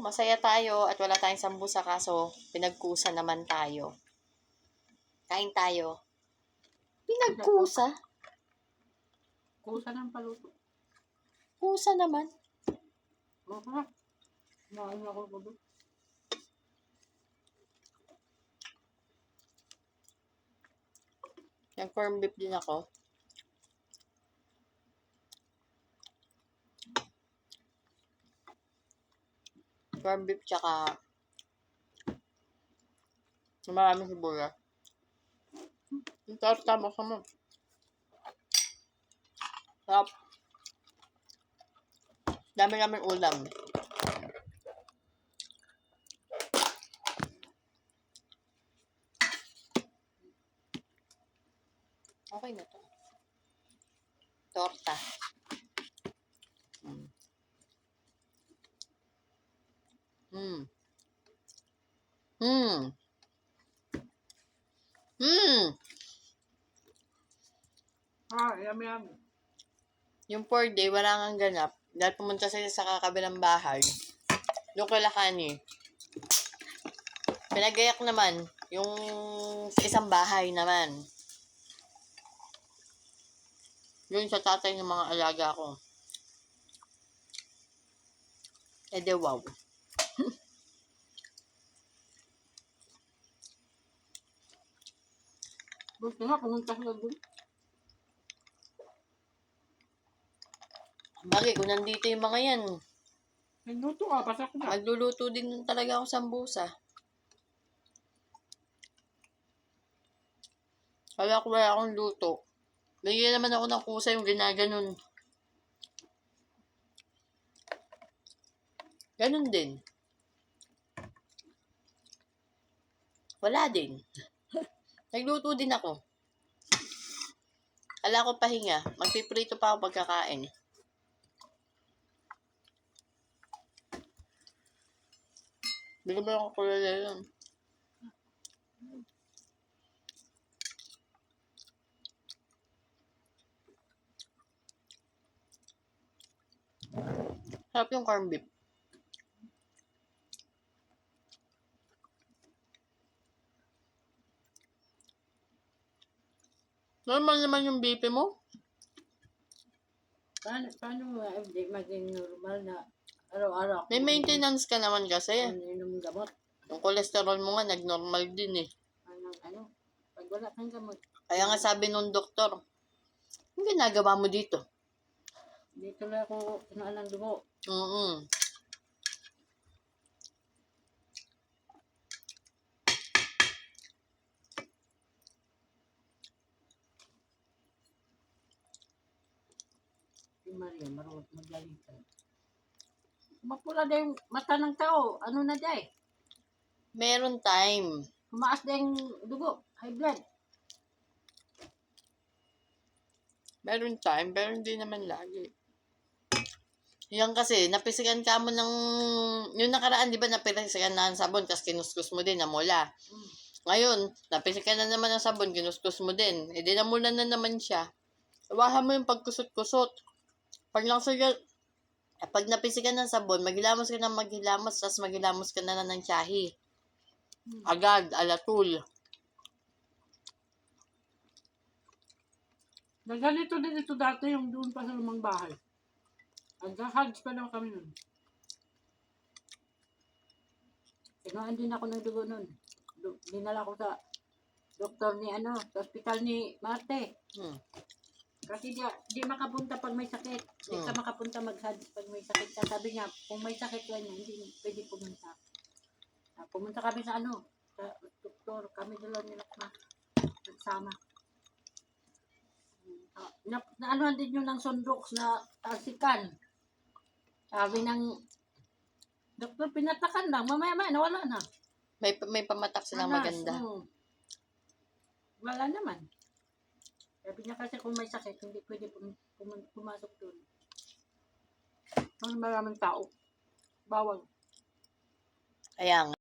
masaya tayo at wala tayong sambusa kaso pinagkusa naman tayo. Kain tayo. Pinagkusa? Kusa ng paluto. Kusa naman. Oo. Nakain ako ko doon. Nag-corn beef din ako. Corn beef tsaka maraming sibuyas. Yung torta mo sa mo. Sarap. Dami namin ulam. Okay na to. Torta. Mm. Mm. Mm. Yummy. Yung 4-day, wala kang ganap. Dahil pumunta sila sa kakabilang bahay. Doon kay Lakani. Pinagayak naman. Yung sa isang bahay naman. Yun sa tatay ng mga alaga ko. De wow. Gusto nga, pumunta sila doon. Bagay, kung nandito yung mga yan, Nagluto ka, pasak na. magluluto din talaga ako sambusa. Wala akong luto. Bigyan naman ako ng kusa yung ginaganon. Ganun din. Wala din. Nagluto din ako. Wala ko pahinga. Magpiprito pa ako pagkakain. Bigyan mo ako kulala yun. Sarap yung corn beef. Normal naman yung BP mo. Paano mo hindi maging normal na araw-araw? May maintenance ka naman kasi. Inom gamot. Yung cholesterol mo nga, nag-normal din eh. Pag wala kang gamot. Kaya nga sabi nung doktor, yung ginagawa mo dito? Dito lang ako kinaan ng dugo. Si Maria, marunong maglalitan. Mapula na yung mata ng tao. Ano na day? Meron time. Humaas na yung dugo. High blood. Meron time, pero hindi naman lagi. Yan kasi, napisikan ka mo ng... Yung nakaraan, di ba, napisikan na ang sabon, tapos kinuskus mo din, namula. Ngayon, napisikan na naman ang sabon, kinuskus mo din. E di namula na naman siya. Iwahan mo yung pagkusot-kusot. Pag napisikan ng sabon, maghilamos ka ng maghilamos, tapos maghilamos ka na ng tiyahi. Agad, alatul. Naganito din ito dati yung doon pa sa lumang bahay. Nag-hugs pa lang kami nun. Kinuhaan din ako ng dugo nun. Dinala ko sa doktor ni sa hospital ni Marte. Kasi di makapunta pag may sakit. Di ka makapunta mag-hugs pag may sakit ka. Sabi niya, kung may sakit ka niya, hindi pwede pumunta. Pumunta kami sa sa doktor. Kami dalawa nila nagsama. Naanuhan din yun ng Sunrox na talsikan. Sabi ng doktor, pinatakan lang. Mamaya-maya, nawala na. May pamatak silang maganda. Wala naman. Sabi niya kasi kung may sakit, hindi pwede pumasok doon. Maraming tao. Bawal. Kaya nga.